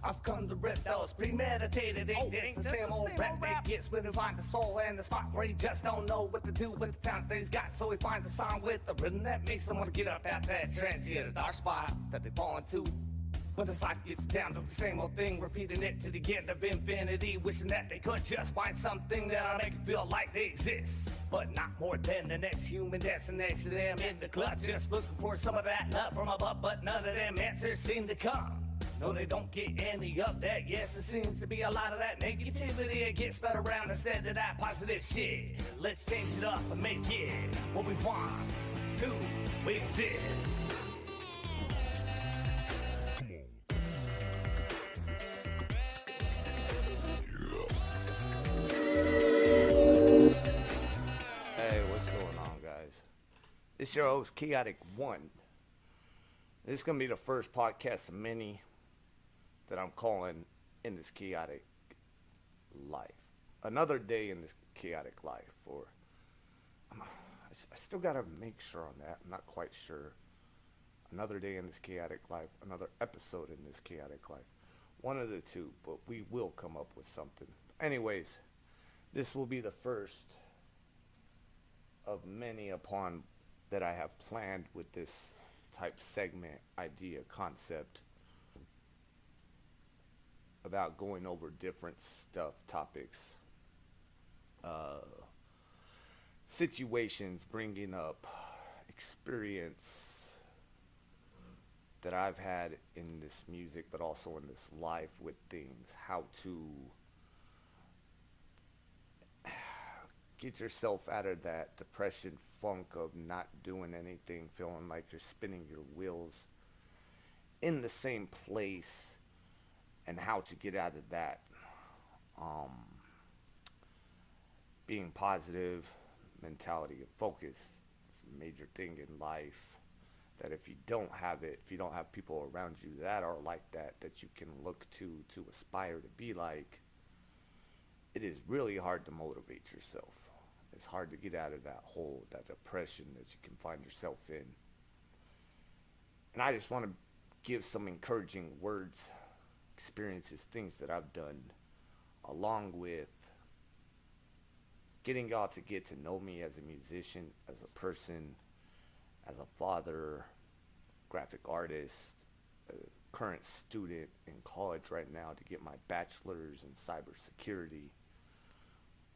I've come to rip those premeditated. Ain't this the same old rap that gets when you find the soul and the spot where you just don't know what to do with the talent that he's got. So he finds a song with the rhythm that makes them want to get up out that trance, hit a dark spot that they fall into. When the slide gets down to the same old thing, repeating it to the end of infinity, wishing that they could just find something that'll make you feel like they exist, but not more than the next human that's next to them in the club, just looking for some of that love from above, but none of them answers seem to come. No, they don't get any of that. Yes, there seems to be a lot of that negativity. It gets spread around instead of that positive shit. Let's change it up and make it what we want to exist. This is your host, Kaotic 1. This is going to be the first podcast of many that I'm calling In This Chaotic Life. Another day in this chaotic life. Or I still got to make sure on that. I'm not quite sure. Another day in this chaotic life. Another episode in this chaotic life. One of the two, but we will come up with something. Anyways, this will be the first of many upon that I have planned with this type segment, idea, concept about going over different stuff, topics, situations, bringing up experience that I've had in this music, but also in this life with things, how to get yourself out of that depression funk of not doing anything, feeling like you're spinning your wheels in the same place, and how to get out of that. Being positive, mentality of focus is a major thing in life, that if you don't have it, if you don't have people around you that are like that you can look to aspire to be like, it is really hard to motivate yourself. It's hard to get out of that hole, that depression that you can find yourself in. And I just want to give some encouraging words, experiences, things that I've done, along with getting y'all to get to know me as a musician, as a person, as a father, graphic artist, a current student in college right now to get my bachelor's in cybersecurity.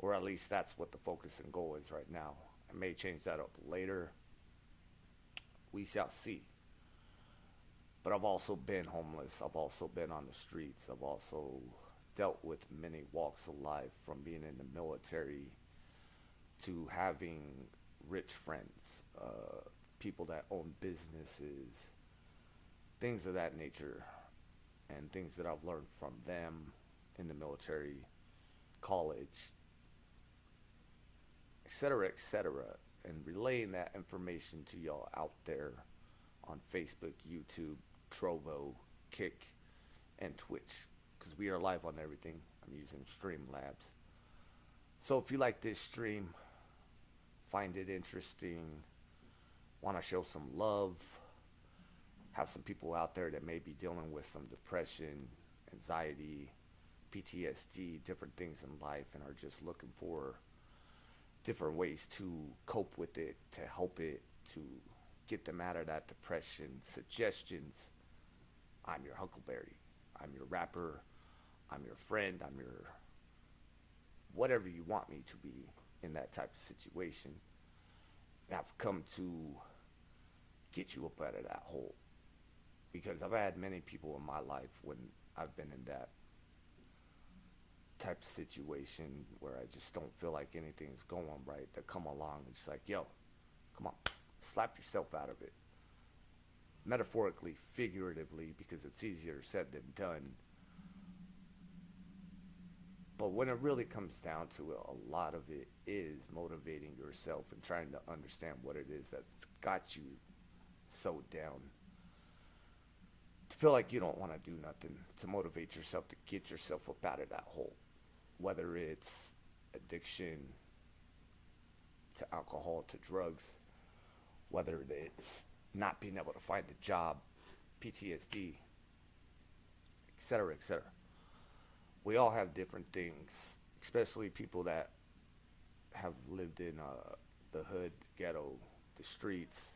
Or at least that's what the focus and goal is right now. I may change that up later. We shall see. But I've also been homeless. I've also been on the streets. I've also dealt with many walks of life, from being in the military to having rich friends, people that own businesses, things of that nature, and things that I've learned from them in the military, college, etc., and relaying that information to y'all out there on Facebook, YouTube, Trovo, Kick, and Twitch, because we are live on everything. I'm using Streamlabs. So if you like this stream, find it interesting, want to show some love, have some people out there that may be dealing with some depression, anxiety, PTSD, different things in life, and are just looking for different ways to cope with it, to help it, to get them out of that depression, suggestions, I'm your Huckleberry. I'm your rapper. I'm your friend. I'm your whatever you want me to be in that type of situation. And I've come to get you up out of that hole, because I've had many people in my life when I've been in that type of situation where I just don't feel like anything's going right, that come along and just like, yo, come on, slap yourself out of it. Metaphorically, figuratively, because it's easier said than done. But when it really comes down to it, a lot of it is motivating yourself and trying to understand what it is that's got you so down. To feel like you don't want to do nothing, to motivate yourself to get yourself up out of that hole. Whether it's addiction to alcohol, to drugs, whether it's not being able to find a job, PTSD, etc., etc. We all have different things, especially people that have lived in the hood, ghetto, the streets,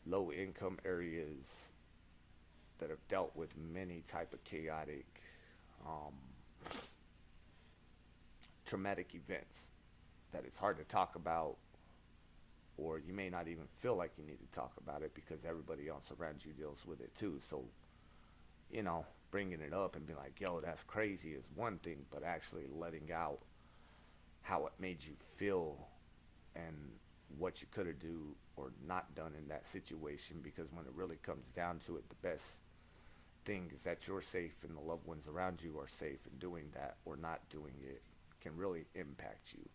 low income areas that have dealt with many type of chaotic, um, traumatic events that it's hard to talk about, or you may not even feel like you need to talk about it because everybody else around you deals with it too. So, you know, bringing it up and being like, yo, that's crazy is one thing, but actually letting out how it made you feel and what you could have do or not done in that situation, because when it really comes down to it, the best thing is that you're safe and the loved ones around you are safe, and doing that or not doing it can really impact you.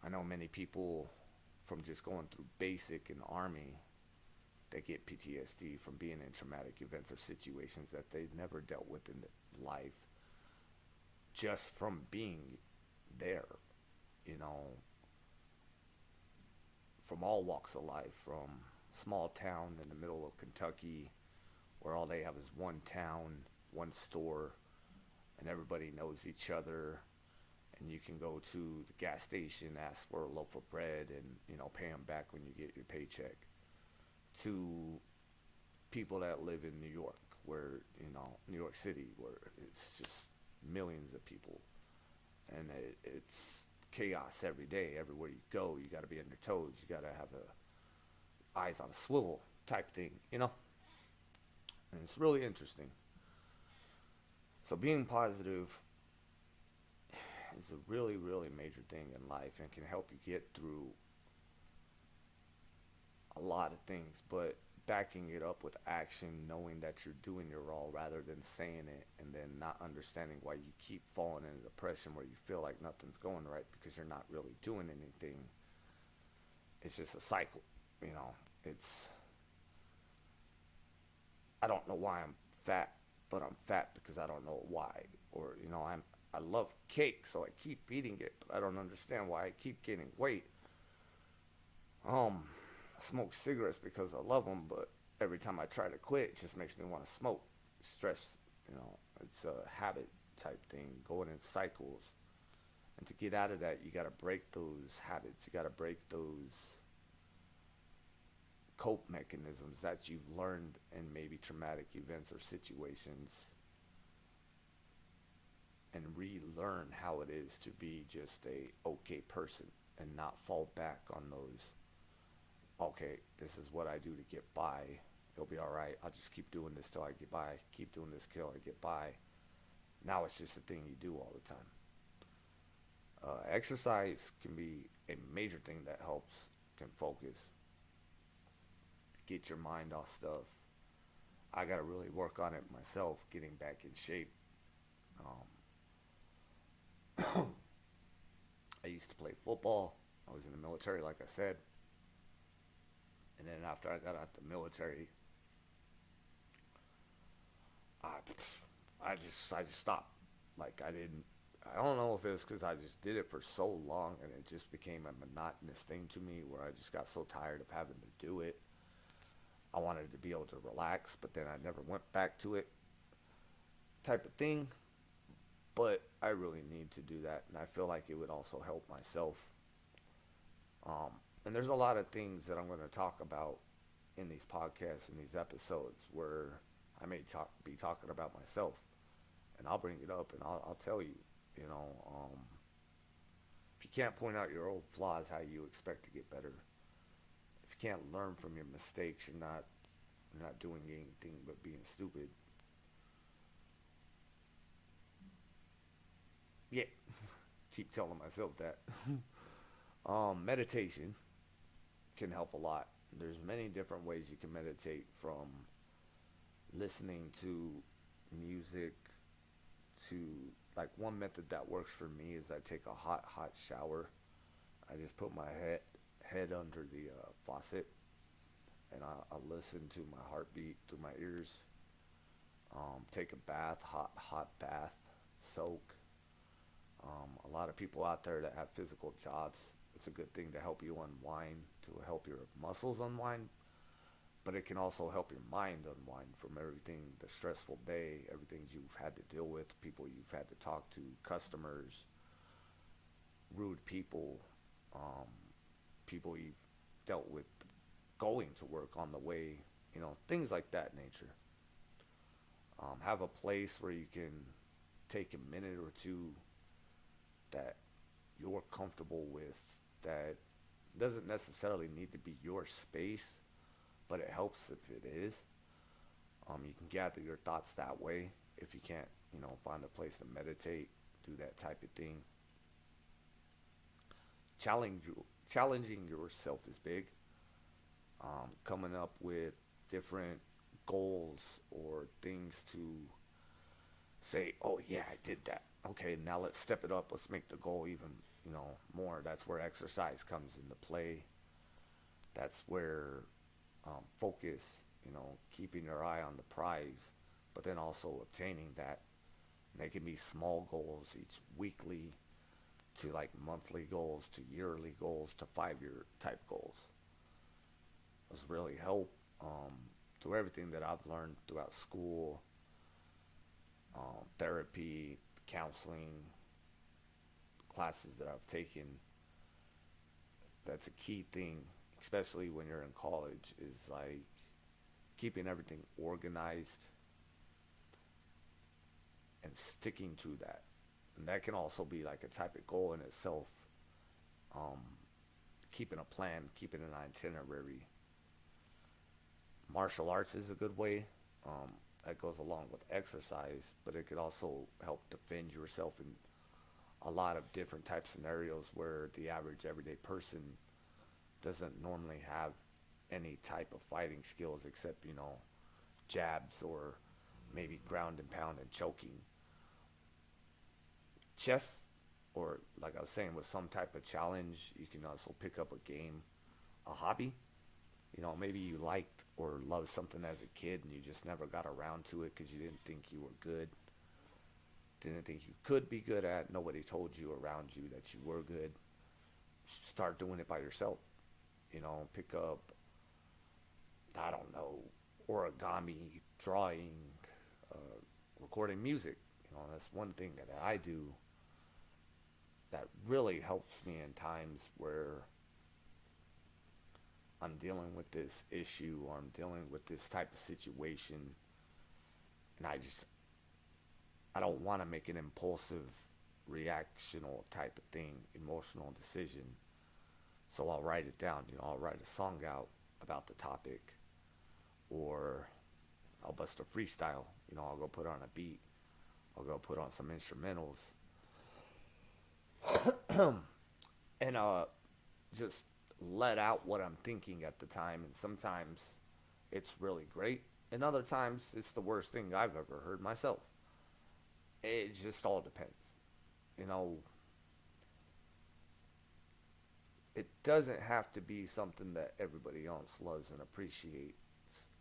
I know many people from just going through basic in the army, they get PTSD from being in traumatic events or situations that they've never dealt with in life, just from being there, you know, from all walks of life, from small town in the middle of Kentucky where all they have is one town, one store, and everybody knows each other, and you can go to the gas station, ask for a loaf of bread, and, you know, pay them back when you get your paycheck, to people that live in New York, where, you know, New York City, where it's just millions of people, and it's chaos every day. Everywhere you go, you got to be on your toes. You got to have eyes on a swivel type thing, you know? And it's really interesting. So being positive is a really, really major thing in life and can help you get through a lot of things, but backing it up with action, knowing that you're doing your all rather than saying it and then not understanding why you keep falling into depression where you feel like nothing's going right because you're not really doing anything. It's just a cycle, you know. I don't know why I'm fat, but I'm fat because I don't know why. Or, you know, I love cake, so I keep eating it, but I don't understand why I keep gaining weight. I smoke cigarettes because I love them, but every time I try to quit, it just makes me want to smoke. Stress, you know, it's a habit type thing, going in cycles. And to get out of that, you got to break those habits. You got to break those cope mechanisms that you've learned in maybe traumatic events or situations, and relearn how it is to be just a okay person and not fall back on those, okay, this is what I do to get by, it'll be all right, I'll just keep doing this till I get by, keep doing this till I get by. Now it's just a thing you do all the time. Exercise can be a major thing that helps, can focus, get your mind off stuff. I gotta really work on it myself, getting back in shape. I used to play football. I was in the military, like I said. And then after I got out the military, I just stopped. Like I don't know if it was because I just did it for so long and it just became a monotonous thing to me where I just got so tired of having to do it. I wanted to be able to relax, but then I never went back to it type of thing. But I really need to do that, and I feel like it would also help myself. And there's a lot of things that I'm going to talk about in these podcasts and these episodes where I may be talking about myself, and I'll bring it up and I'll tell you, you know, if you can't point out your old flaws, how you expect to get better? If you can't learn from your mistakes, you're not doing anything but being stupid. Yeah, keep telling myself that. Meditation can help a lot. There's many different ways you can meditate, from listening to music to, like, one method that works for me is I take a hot shower. I just put my head under the faucet, and I listen to my heartbeat through my ears. Take a bath, hot bath, soak. A lot of people out there that have physical jobs, it's a good thing to help you unwind, to help your muscles unwind. but it can also help your mind unwind from everything, the stressful day, everything you've had to deal with, people you've had to talk to, customers, rude people, um, people you've dealt with going to work on the way, things like that nature. Have a place where you can take a minute or two that you're comfortable with, that doesn't necessarily need to be your space, but it helps if it is. You can gather your thoughts that way. If you can't, find a place to meditate, do that type of thing. Challenge, challenging yourself is big. Coming up with different goals or things to say, oh yeah, I did that. Okay, now let's step it up. Let's make the goal even, more. That's where exercise comes into play. That's where focus, keeping your eye on the prize, but then also obtaining that. And they can be small goals, each weekly to like monthly goals to yearly goals to 5 year type goals. Those really help through everything that I've learned throughout school, therapy, counseling, classes that I've taken. That's a key thing, especially when you're in college, is like keeping everything organized and sticking to that. And that can also be like a type of goal in itself. Um, Keeping a plan, keeping an itinerary. Martial arts is a good way. That goes along with exercise, but it could also help defend yourself in a lot of different type scenarios where the average everyday person doesn't normally have any type of fighting skills except, jabs or maybe ground and pound and choking. Chess, or like I was saying, with some type of challenge, you can also pick up a game, a hobby. Maybe you liked or loved something as a kid and you just never got around to it because you didn't think you were good, didn't think you could be good at. Nobody told you around you that you were good. Start doing it by yourself. Pick up, I don't know, origami, drawing, recording music. That's one thing that I do that really helps me in times where I'm dealing with this issue or I'm dealing with this type of situation, and I don't want to make an impulsive reactional type of thing, emotional decision. So I'll write it down. I'll write a song out about the topic, or I'll bust a freestyle. I'll go put on a beat. I'll go put on some instrumentals, and just let out what I'm thinking at the time. And sometimes it's really great, and other times it's the worst thing I've ever heard myself. It just all depends. You know, it doesn't have to be something that everybody else loves and appreciates,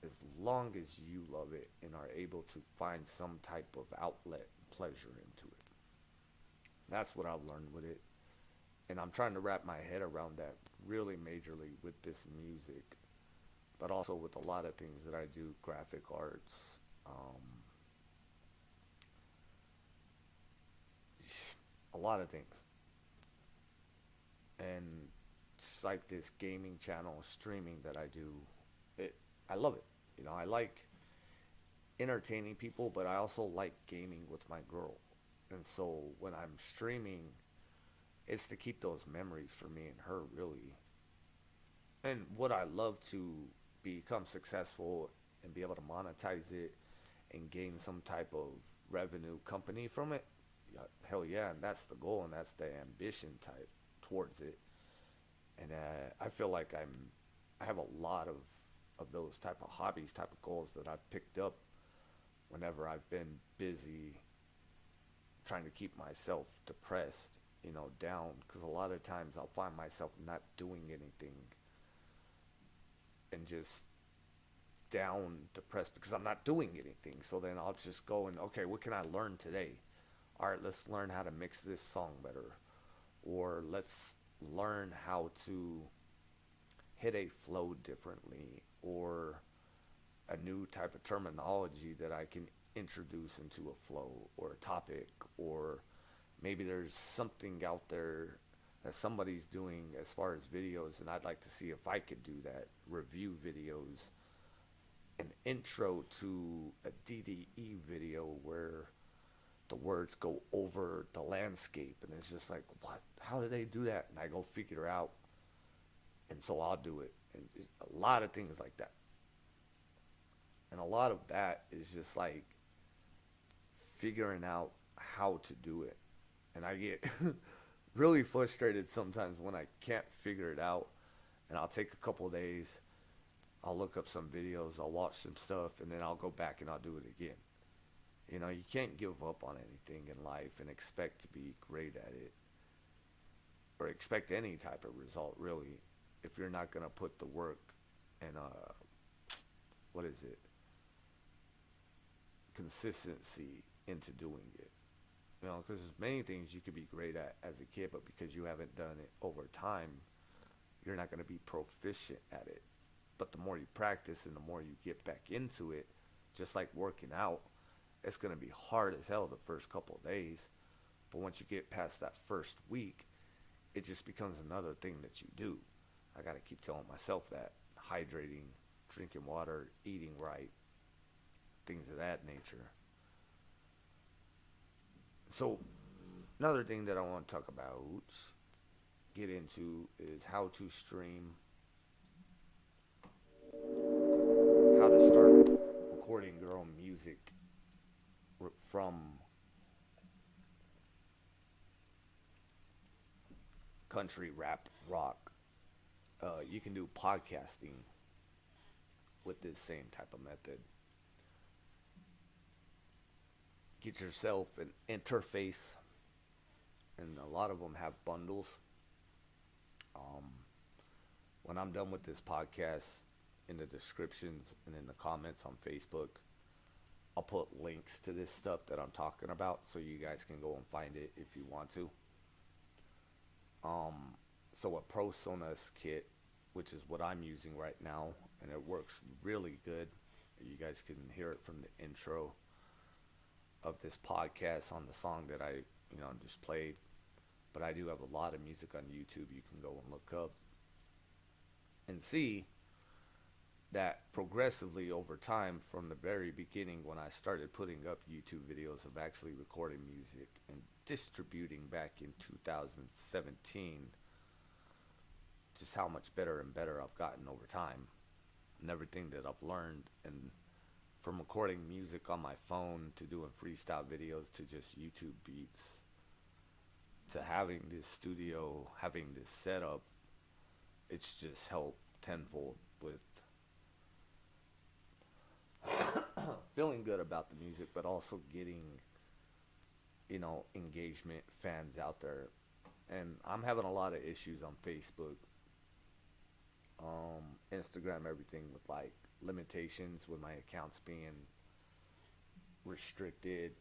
as long as you love it and are able to find some type of outlet and pleasure into it. That's what I've learned with it. And I'm trying to wrap my head around that really majorly with this music, but also with a lot of things that I do, graphic arts, a lot of things. And it's like this gaming channel streaming that I do. I love it. I like entertaining people, but I also like gaming with my girl. And so when I'm streaming, it's to keep those memories for me and her, really. And would I love to become successful and be able to monetize it and gain some type of revenue company from it? Yeah, hell yeah, and that's the goal and that's the ambition type towards it. And I feel like I have a lot of those type of hobbies, type of goals that I've picked up whenever I've been busy trying to keep myself depressed, down, because a lot of times I'll find myself not doing anything and just down, depressed because I'm not doing anything. So then I'll just go and, okay, what can I learn today? All right, let's learn how to mix this song better, or let's learn how to hit a flow differently, or a new type of terminology that I can introduce into a flow or a topic, or maybe there's something out there that somebody's doing as far as videos, and I'd like to see if I could do that. Review videos, an intro to a DDE video where the words go over the landscape, and it's just like, what? How do they do that? And I go figure out, and so I'll do it. And a lot of things like that. And a lot of that is just like figuring out how to do it. And I get really frustrated sometimes when I can't figure it out. And I'll take a couple of days, I'll look up some videos, I'll watch some stuff, and then I'll go back and I'll do it again. You know, you can't give up on anything in life and expect to be great at it, or expect any type of result, really, if you're not going to put the work and, what is it, consistency into doing it. You know, because there's many things you could be great at as a kid, but because you haven't done it over time, you're not going to be proficient at it. But the more you practice and the more you get back into it, just like working out, it's going to be hard as hell the first couple of days. But once you get past that first week, it just becomes another thing that you do. I got to keep telling myself that. Hydrating, drinking water, eating right, things of that nature. So, another thing that I want to talk about, get into, is how to stream, how to start recording your own music from country, rap, rock. You can do podcasting with this same type of method. Get yourself an interface, and a lot of them have bundles. When I'm done with this podcast, in the descriptions and in the comments on Facebook, I'll put links to this stuff that I'm talking about, so you guys can go and find it if you want to. So a ProSonus kit, which is what I'm using right now, and it works really good. You guys can hear it from the intro of this podcast on the song that I, just played. But I do have a lot of music on YouTube you can go and look up and see that progressively over time, from the very beginning when I started putting up YouTube videos of actually recording music and distributing back in 2017, just how much better and better I've gotten over time, and everything that I've learned. And from recording music on my phone to doing freestyle videos to just YouTube beats to having this studio, having this setup, it's just helped tenfold with feeling good about the music, but also getting, engagement, fans out there. And I'm having a lot of issues on Facebook, Instagram, everything, with like limitations with my accounts being restricted,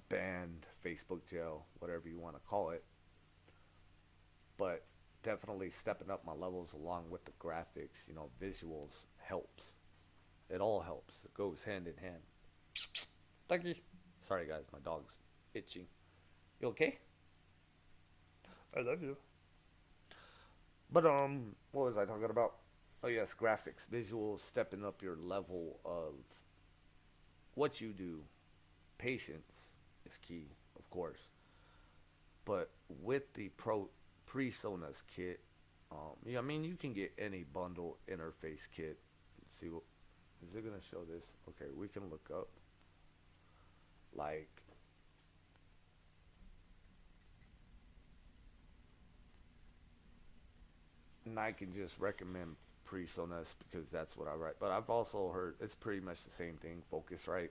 banned, Facebook jail, whatever you want to call it. But definitely stepping up my levels along with the graphics, visuals helps. It all helps. It goes hand in hand. Thank you. Sorry guys, my dog's itching. You okay? I love you. But what was I talking about? Oh yes, graphics, visuals, stepping up your level of what you do. Patience is key, of course. But with the PreSonus kit, you can get any bundle interface kit. Let's see what is it gonna show this? Okay, we can look up like and I can just recommend PreSonus because that's what I write. But I've also heard it's pretty much the same thing, Focusrite.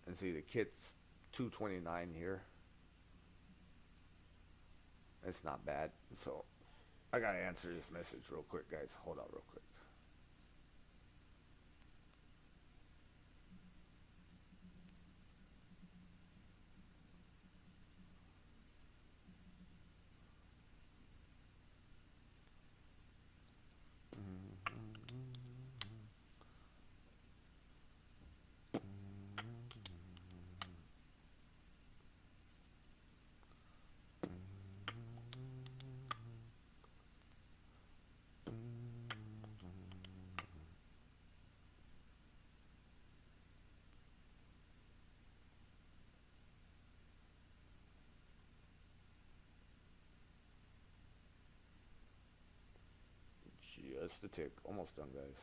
And see, the kit's $229 here. It's not bad. So I gotta answer this message real quick, guys. Hold on real quick. It's the tick. Almost done, guys.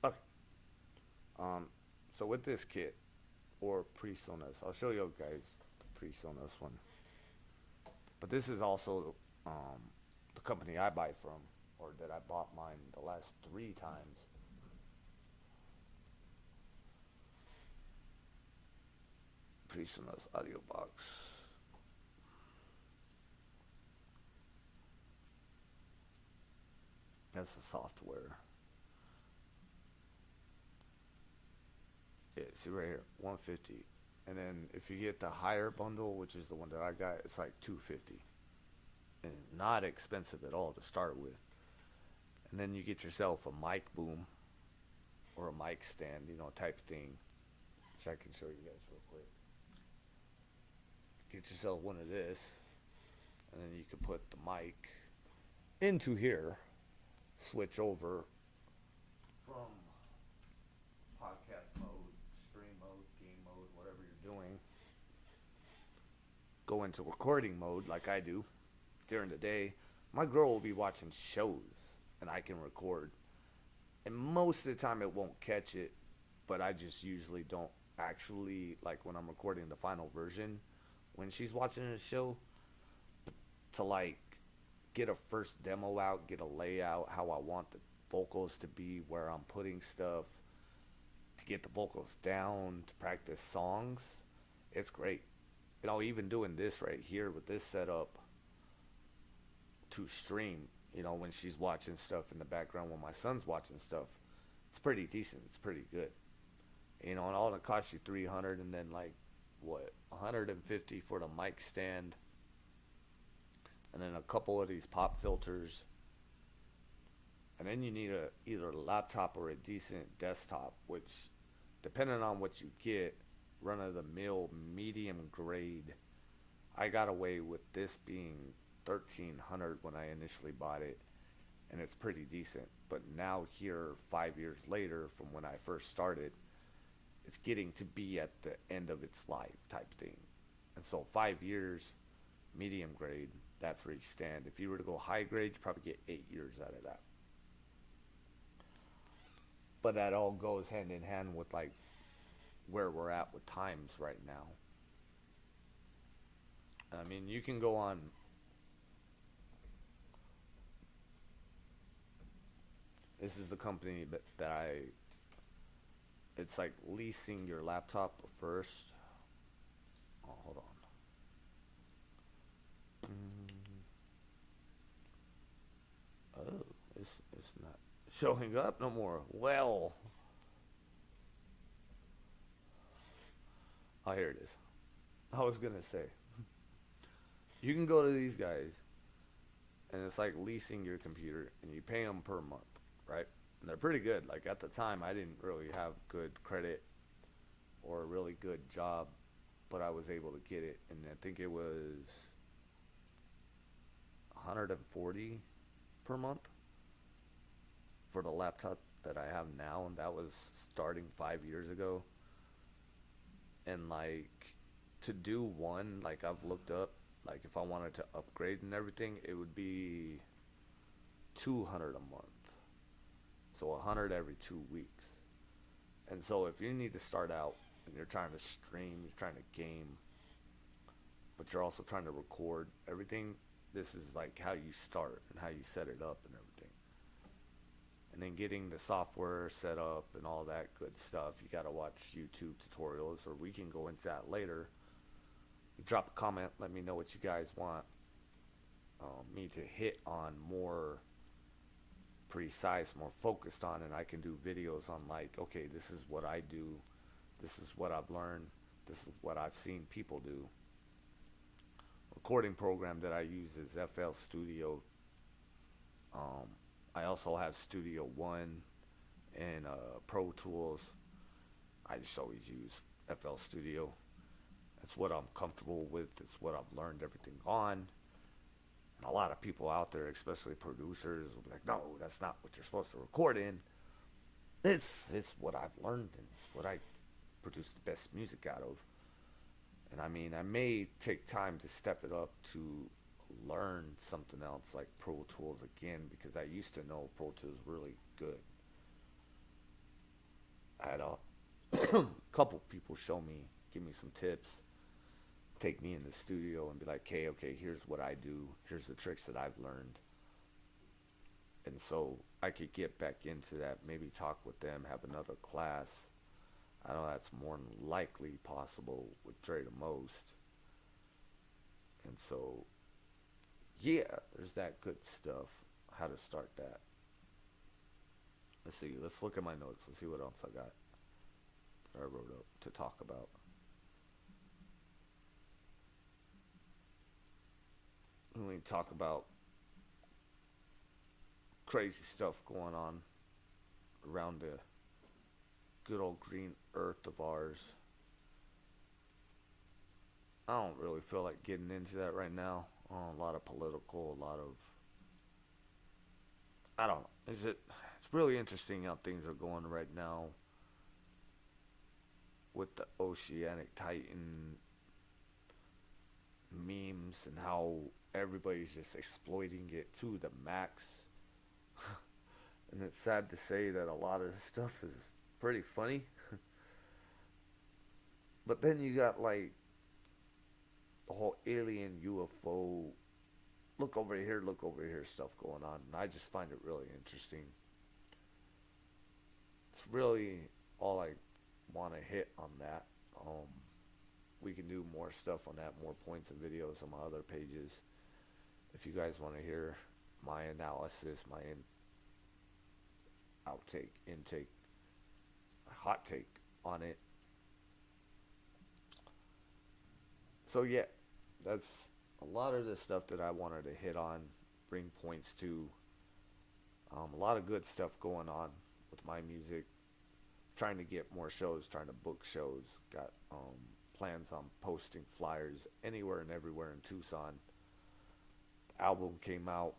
Okay. Um, so with this kit or pre-Sonos, I'll show you guys the pre-Sonos one. But this is also the company I buy from, or that I bought mine the last 3 times. Pre-Sonos audio box. That's the software. Yeah, see right here, 150. And then if you get the higher bundle, which is the one that I got, it's like 250. And not expensive at all to start with. And then you get yourself a mic boom or a mic stand, type thing, which I can show you guys real quick. Get yourself one of this, and then you can put the mic into here, switch over from podcast mode, stream mode, game mode, whatever you're doing, go into recording mode like I do during the day. My girl will be watching shows and I can record, and most of the time it won't catch it, but I just usually don't actually, like when I'm recording the final version when she's watching a show, to like get a first demo out, get a layout, how I want the vocals to be, where I'm putting stuff, to get the vocals down, to practice songs. It's great. Even doing this right here with this setup to stream, when she's watching stuff in the background, when my son's watching stuff, it's pretty decent. It's pretty good. And all it costs you 300, and then like what, 150 for the mic stand, and then a couple of these pop filters, and then you need either a laptop or a decent desktop, which, depending on what you get, run of the mill medium grade. I got away with this being 1,300 when I initially bought it, and it's pretty decent. But now here, 5 years later from when I first started, it's getting to be at the end of its life type thing. And so 5 years, medium grade, that's where you stand. If you were to go high grade, you probably get 8 years out of that. But that all goes hand in hand with like where we're at with times right now. I mean, you can go on. This is the company that it's like leasing your laptop first. Oh, hold on. Oh, it's not showing up no more. Well, oh, here it is. I was gonna say, you can go to these guys, and it's like leasing your computer, and you pay them per month, right? And they're pretty good. Like at the time, I didn't really have good credit or a really good job, but I was able to get it, and I think it was 140 per month for the laptop that I have now, and that was starting 5 years ago. And like to do one, like I've looked up, like if I wanted to upgrade and everything, it would be 200 a month. So 100 every 2 weeks. And so if you need to start out and you're trying to stream, you're trying to game, but you're also trying to record everything, this is like how you start and how you set it up and everything. And then getting the software set up and all that good stuff, you got to watch YouTube tutorials, or we can go into that later. You drop a comment, let me know what you guys want me to hit on more precise, more focused on, and I can do videos on like, okay, this is what I do, this is what I've learned, this is what I've seen people do. Recording program that I use is FL Studio. Um, I also have Studio One and Pro Tools. I just always use FL Studio. That's what I'm comfortable with. It's what I've learned everything on. And a lot of people out there, especially producers, will be like, no, that's not what you're supposed to record in. It's what I've learned, and it's what I produce the best music out of. And I mean, I may take time to step it up to learn something else like Pro Tools again, because I used to know Pro Tools really good. I had a couple people show me, give me some tips, take me in the studio and be like, hey, okay, here's what I do, here's the tricks that I've learned. And so I could get back into that, maybe talk with them, have another class. I know that's more than likely possible with Dre the Most. And so, yeah, there's that good stuff. How to start that. Let's see, let's look at my notes. Let's see what else I got that I wrote up to talk about. We talk about crazy stuff going on around the good old green earth of ours. I don't really feel like getting into that right now. A lot of political, a lot of, I don't know. It's really interesting how things are going right now with the Oceanic Titan memes and how everybody's just exploiting it to the max. And it's sad to say that a lot of this stuff is pretty funny. But then you got like the whole alien UFO look over here stuff going on, and I just find it really interesting. It's really all I want to hit on that. We can do more stuff on that, more points and videos on my other pages. If you guys want to hear my analysis, my outtake, intake, hot take on it. So yeah, that's a lot of the stuff that I wanted to hit on, bring points to. A lot of good stuff going on with my music. Trying to get more shows, trying to book shows. Got plans on posting flyers anywhere and everywhere in Tucson. The album came out.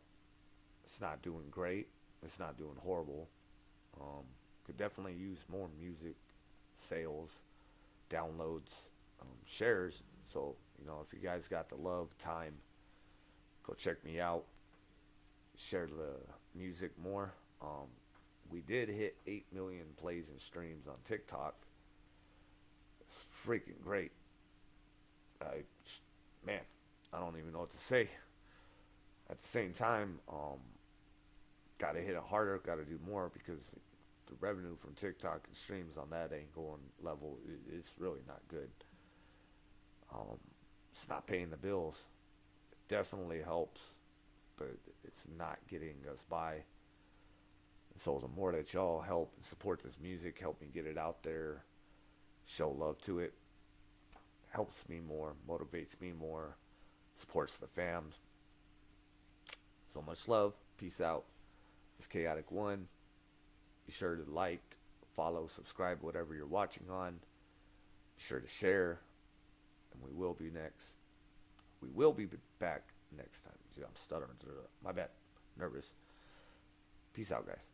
It's not doing great. It's not doing horrible. Could definitely use more music sales, downloads, shares. So, you know, if you guys got the love, time, go check me out. Share the music more. We did hit 8 million plays and streams on TikTok. It's freaking great. Man, I don't even know what to say. At the same time, gotta hit it harder, gotta do more, because the revenue from TikTok and streams on that ain't going level. It's really not good. It's not paying the bills. It definitely helps, but it's not getting us by. So the more that y'all help and support this music, help me get it out there, show love to it, helps me more, motivates me more, supports the fam. So much love. Peace out. It's Kaotic 1. Be sure to like, follow, subscribe, whatever you're watching on. Be sure to share. And we will be back next time. I'm stuttering. My bad. Nervous. Peace out, guys.